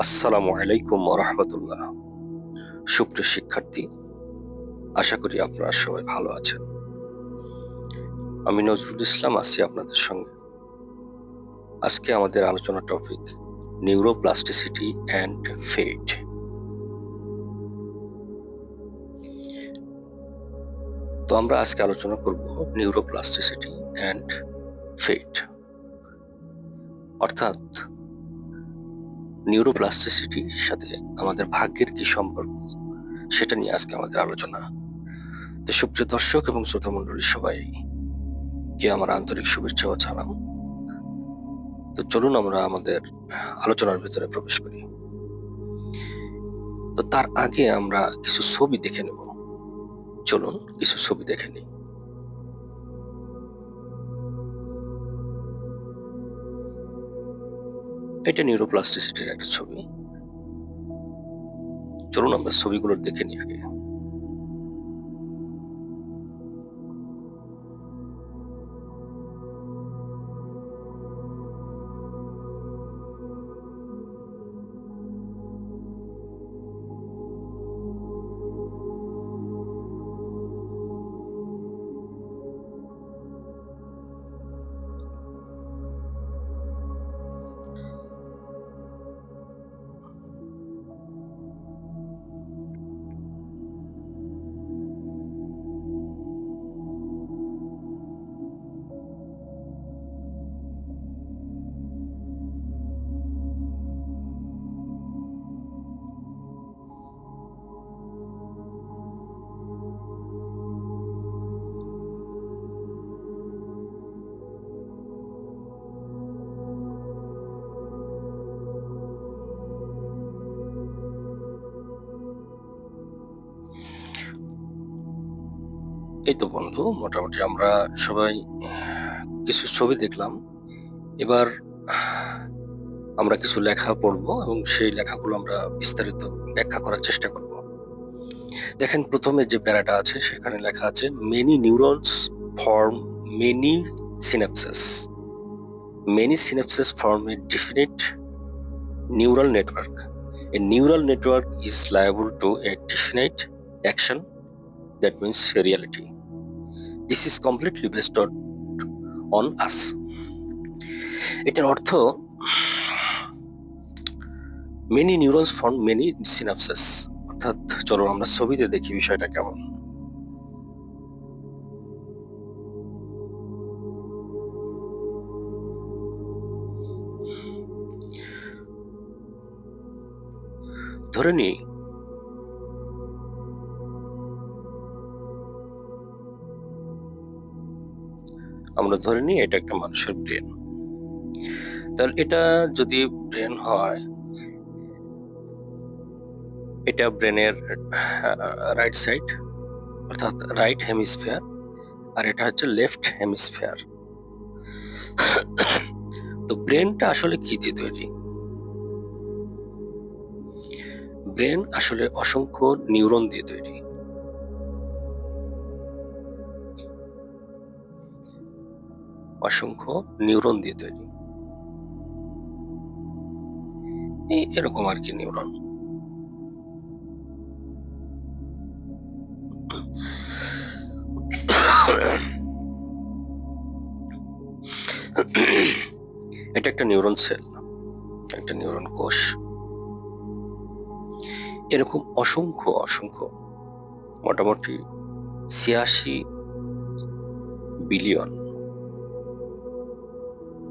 আসসালামু আলাইকুম ওয়া রাহমাতুল্লাহ। সুপ্রিয় শিক্ষার্থী, আশা করি আপনারা সবাই ভালো আছেন। আমি নজরুল ইসলাম আছি আপনাদের সঙ্গে। আজকে আমাদের আলোচনা টপিক নিউরোপ্লাস্টিসিটি অ্যান্ড ফেট। তো আমরা আজকে আলোচনা করব নিউরোপ্লাস্টিসিটি অ্যান্ড ফেট, অর্থাৎ নিউরোপ্লাস্টিসিটির সাথে আমাদের ভাগ্যের কি সম্পর্ক, সেটা নিয়ে আজকে আমাদের আলোচনা। তো সুপ্রিয় দর্শক এবং শ্রোতা মণ্ডলী সবাইকে আমার আন্তরিক শুভেচ্ছা ও সালাম। তো চলুন আমরা আমাদের আলোচনার ভিতরে প্রবেশ করি। তো তার আগে আমরা কিছু ছবি দেখে নেব। চলুন কিছু ছবি দেখে নিই। এটা নিউরোপ্লাস্টিসিটির একটা ছবি। চলুন আমরা ছবিগুলো দেখে নিই আগে। এই তো বন্ধু, মোটামুটি আমরা সবাই কিছু ছবি দেখলাম। এবার আমরা কিছু লেখা পড়বো এবং সেই লেখাগুলো আমরা বিস্তারিত ব্যাখ্যা করার চেষ্টা করব। দেখেন, প্রথমে যে প্যারাটা আছে সেখানে লেখা আছে many neurons form many synapses. Many synapses form a definite neural network. A neural network is liable to a definite action, that means reality. This is completely based on us. এটার অর্থ মেনি নিউরনস ফর্ম মেনি সিনাপসেস, অর্থাৎ চলো আমরা ছবিতে দেখি বিষয়টা কেমন। ধরে নিই এটা একটা মানুষের ব্রেন। তাহলে এটা যদি ব্রেন হয়, এটা ব্রেনের রাইট সাইড অর্থাৎ রাইট হেমিস্ফিয়ার, আর এটা হচ্ছে লেফট হেমিস্ফিয়ার। তো ব্রেনটা আসলে কি দিয়ে তৈরি? ব্রেন আসলে অসংখ্য নিউরন দিয়ে তৈরি। অসংখ্য নিউরন দিয়ে তৈরি, এই এরকম আর কি নিউরন। এটা একটা নিউরন সেল, একটা নিউরন কোষ। এরকম অসংখ্য অসংখ্য মোটামুটি ৮৬ বিলিয়ন,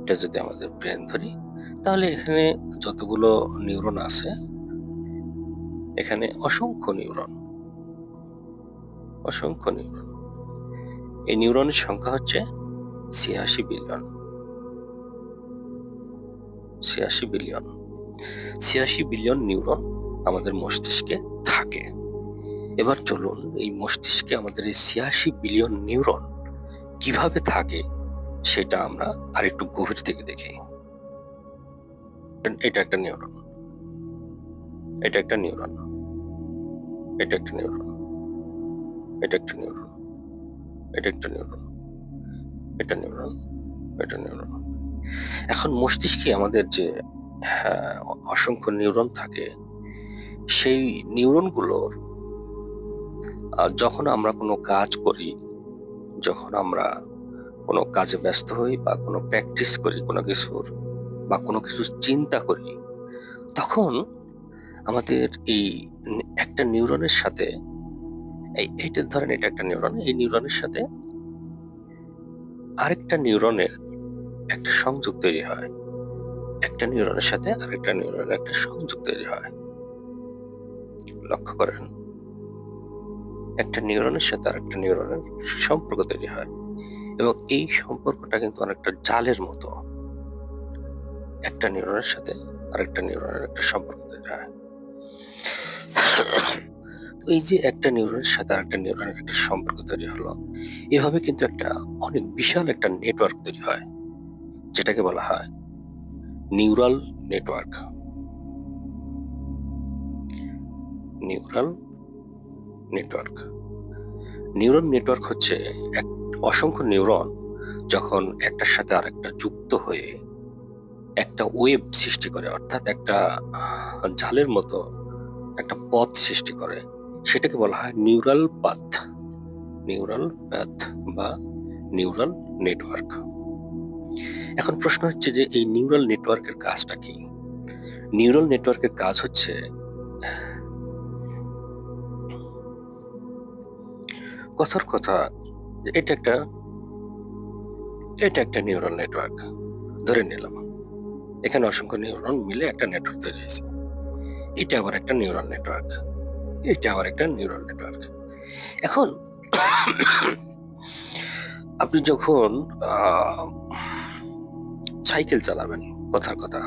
এটা যদি আমাদের ব্রেন ধরি, তাহলে এখানে যতগুলো নিউরন আছে, এখানে অসংখ্য নিউরন, অসংখ্য নিউরন। এই নিউরনের সংখ্যা হচ্ছে ৮৬ বিলিয়ন। ৮৬ বিলিয়ন, ৮৬ বিলিয়ন নিউরন আমাদের মস্তিষ্কে থাকে। এবার চলুন এই মস্তিষ্কে আমাদের এই ৮৬ বিলিয়ন নিউরন কিভাবে থাকে সেটা আমরা আরেকটু গভীর থেকে দেখি। এটা একটা নিউরন, এটা একটা নিউরন, এটা একটা নিউরন, এটা একটা নিউরন, এটা একটা নিউরন, এটা নিউরন, এটা নিউরন। এখন মস্তিষ্কে আমাদের যে অসংখ্য নিউরন থাকে। সেই নিউরনগুলোর যখন আমরা কোনো কাজ করি, যখন আমরা কোনো কাজে ব্যস্ত হই বা কোনো প্র্যাকটিস করি কোনো কিছুর, বা কোনো কিছু চিন্তা করি, তখন আমাদের এই একটা নিউরনের সাথে এইটা ধরেন এটা একটা নিউরন, এই নিউরনের সাথে আরেকটা নিউরনের একটা সংযোগ তৈরি হয়। একটা নিউরনের সাথে আরেকটা নিউরনের একটা সংযোগ তৈরি হয়। লক্ষ্য করেন, একটা নিউরনের সাথে আরেকটা নিউরনের সম্পর্ক তৈরি হয়, এবং এই সম্পর্কটা কিন্তু অনেকটা জালের মতো। একটা নিউরনের সাথে আরেকটা নিউরনের একটা সম্পর্ক তৈরি হয়। তো এই যে একটা নিউরনের সাথে আরেকটা নিউরনের একটা সম্পর্ক তৈরি হলো, এভাবে কিন্তু একটা অনেক বিশাল একটা নেটওয়ার্ক তৈরি হয়, যেটাকে বলা হয় neural network. Neural network neural network হচ্ছে এক অসংখ্য নিউরন যখন একটার সাথে আরেকটা যুক্ত হয়ে একটা ওয়েব সৃষ্টি করে, অর্থাৎ একটা জালের মতো একটা পথ সৃষ্টি করে, সেটাকে বলা হয় নিউরাল পাথ। নিউরাল পাথ বা নিউরাল নেটওয়ার্ক। এখন প্রশ্ন হচ্ছে যে এই নিউরাল নেটওয়ার্কের কাজটা কি? নিউরাল নেটওয়ার্কের কাজ হচ্ছে, কথার কথা, এটা একটা নিউরাল নেটওয়ার্ক ধরে নিলাম। এখানে অসংখ্য নিউরন মিলে একটা নেটওয়ার্ক তৈরি হয়েছে। এটা আবার একটা নিউরাল নেটওয়ার্ক, এটা আবার একটা নিউরাল নেটওয়ার্ক। এখন আপনি যখন সাইকেল চালাবেন, কথার কথা,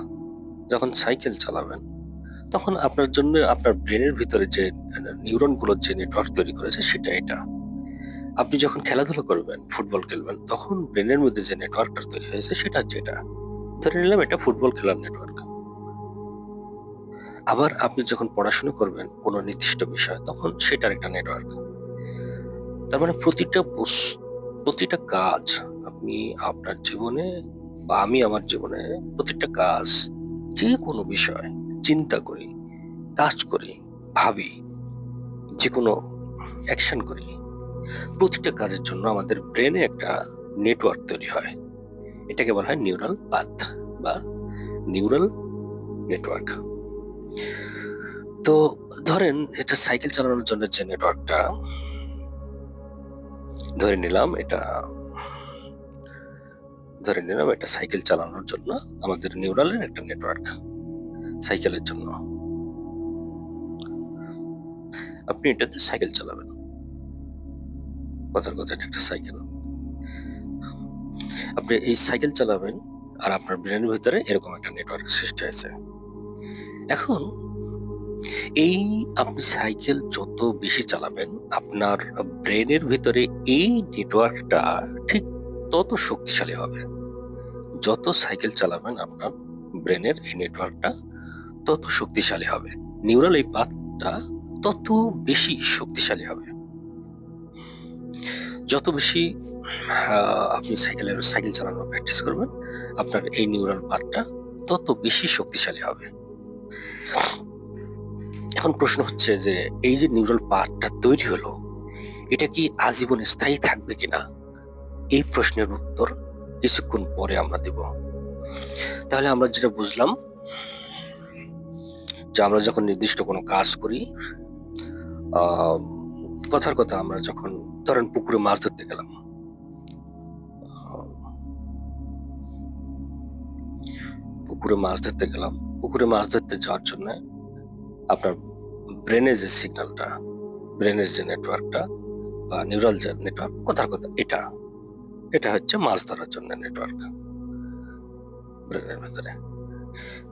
যখন সাইকেল চালাবেন, তখন আপনার জন্য আপনার ব্রেনের ভিতরে যে নিউরন গুলোর যে নেটওয়ার্ক তৈরি করেছে সেটা এটা। আপনি যখন খেলাধুলা করবেন, ফুটবল খেলবেন, তখন ব্রেনের মধ্যে যে নেটওয়ার্কটা তৈরি হয়েছে সেটা হচ্ছে এটা। ধরে নিলাম এটা ফুটবল খেলার নেটওয়ার্ক। আবার আপনি যখন পড়াশোনা করবেন কোনো নির্দিষ্ট বিষয়, তখন সেটার একটা নেটওয়ার্ক। তার মানে প্রতিটা কাজ আপনি আপনার জীবনে বা আমি আমার জীবনে প্রতিটা কাজ, যে কোনো বিষয় চিন্তা করি, কাজ করি, ভাবি, যে কোনো অ্যাকশন করি, প্রতিটা কাজের জন্য আমাদের ব্রেনে একটা নেটওয়ার্ক তৈরি হয়। এটাকে বলা হয় নিউরাল পাথ বা নিউরাল নেটওয়ার্ক। তো ধরেন এটা সাইকেল চালানোর জন্য যে নেটওয়ার্কটা, ধরে নিলাম এটা সাইকেল চালানোর জন্য আমাদের নিউরালের একটা নেটওয়ার্ক। সাইকেলের জন্য আপনি এটাতে সাইকেল চালাবেন, কথার কথা এটা একটা সাইকেল। আপনি এই সাইকেল চালাবেন আর আপনার ব্রেনের ভিতরে এরকম একটা নেটওয়ার্ক সৃষ্টি হয়েছে। এখন এই আপনি সাইকেল যত বেশি চালাবেন, আপনার ব্রেনের ভিতরে এই নেটওয়ার্কটা ঠিক তত শক্তিশালী হবে। যত সাইকেল চালাবেন আপনার ব্রেনের এই নেটওয়ার্কটা তত শক্তিশালী হবে, নিউরাল এই পাথটা তত বেশি শক্তিশালী হবে। যত বেশি আপনি সাইকেল চালানোর প্র্যাকটিস করবেন, আপনার এই নিউরাল পাথটা তত বেশি শক্তিশালী হবে। এখন প্রশ্ন হচ্ছে যে এই যে নিউরাল পাথটা তৈরি হলো, এটা কি আজীবন স্থায়ী থাকবে কিনা? এই প্রশ্নের উত্তর কিছুক্ষণ পরে আমরা দেব। তাহলে আমরা যেটা বুঝলাম যে আমরা যখন নির্দিষ্ট কোনো কাজ করি, কথার কথা, আমরা যখন ধরেন পুকুরে মাছ ধরতে গেলাম, পুকুরে মাছ ধরতে যাওয়ার জন্য আপনার ব্রেনের যে সিগন্যালটা, ব্রেনের যে নেটওয়ার্কটা বা নিউরাল যে নেটওয়ার্ক, কথার কথা এটা হচ্ছে মাছ ধরার জন্য নেটওয়ার্ক। ব্রেনের ভিতরে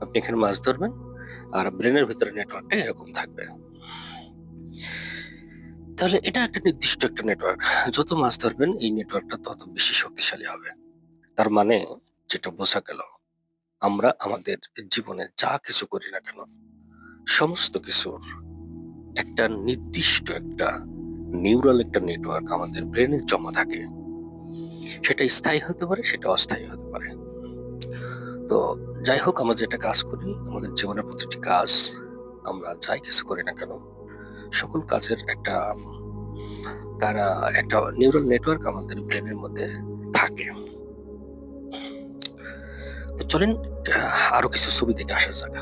আপনি এখানে মাছ ধরবেন আর ব্রেনের ভিতরে নেটওয়ার্কটা এরকম থাকবে। তাহলে এটা একটা নির্দিষ্ট একটা নেটওয়ার্ক। যত মাছ ধরবেন এই নেটওয়ার্কটা তত বেশি শক্তিশালী হবে। তার মানে যেটা বোঝা গেল, আমরা আমাদের জীবনে যা কিছু করি না কেন, সমস্ত কিছুর একটা নির্দিষ্ট একটা নিউরাল একটা নেটওয়ার্ক আমাদের ব্রেনে জমা থাকে। সেটা স্থায়ী হতে পারে, সেটা অস্থায়ী হতে পারে। তো যাই হোক, আমরা যেটা কাজ করি, আমাদের জীবনের প্রতিটি কাজ, আমরা যাই কিছু করি না কেন, সকল কাজের একটা নিউরাল নেটওয়ার্ক আমাদের ব্রেনের মধ্যে থাকে। তো চলেন আরো কিছু ছবি দেখে আসা যাক।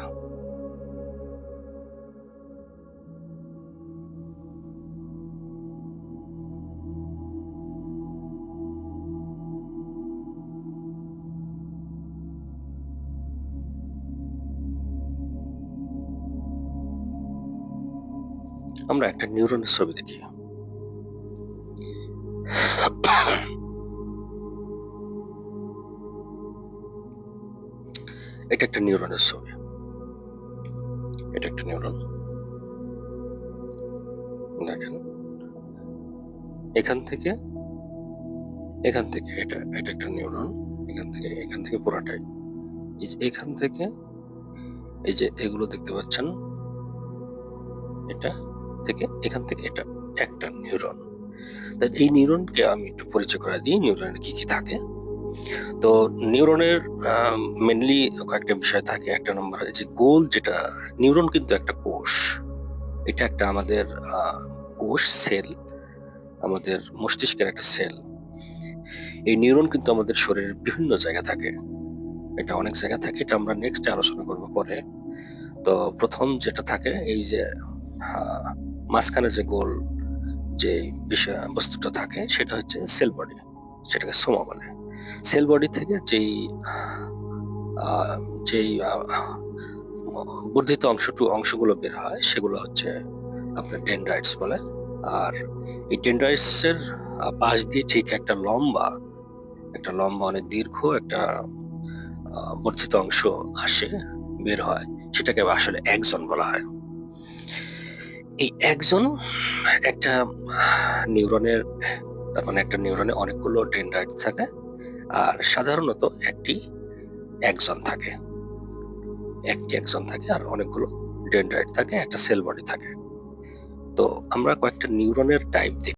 আমরা একটা নিউরনের ছবি দেখি। এটা একটা নিউরনের ছবি। এটা একটা নিউরন, দেখেন। এখান থেকে এটা একটা নিউরন। এখান থেকে পুরাটাই, এই যে এখান থেকে, এই যে এগুলো দেখতে পাচ্ছেন, এটা থেকে এখান থেকে এটা একটা নিউরন। এই নিউরনকে আমি একটু পরিচয় করে দিই, নিউরনের কি কি থাকে। তো নিউরনের মেনলি কয়েকটা বিষয় থাকে। একটা নম্বর যে গোল, যেটা নিউরন কিন্তু একটা কোষ, এটা একটা আমাদের কোষ, সেল, আমাদের মস্তিষ্কের একটা সেল। এই নিউরন কিন্তু আমাদের শরীরের বিভিন্ন জায়গা থাকে, এটা অনেক জায়গা থাকে, এটা আমরা নেক্সট আলোচনা করবো পরে। তো প্রথম যেটা থাকে, এই যে মাঝখানে যে গোল যে বিষয় বস্তুটা থাকে, সেটা হচ্ছে সেল বডি, সেটাকে সোমা বলে। সেল বডি থেকে যেই বর্ধিত অংশগুলো বের হয়, সেগুলো হচ্ছে আপনার ডেনড্রাইটস বলে। আর এই ডেনড্রাইটস এর পাশ দিয়ে ঠিক একটা লম্বা অনেক দীর্ঘ একটা বর্ধিত অংশ আসে, বের হয়, সেটাকে আসলে এক্সন বলা হয়। এই এক্সন একটা নিউরনের, তার মানে একটা নিউরনে অনেকগুলো ডেনড্রাইট থাকে, আর সাধারণত একটি এক্সন থাকে, আর অনেকগুলো ডেনড্রাইট থাকে, একটা সেল বডি থাকে। তো আমরা কয়েকটা নিউরনের টাইপ দেখি।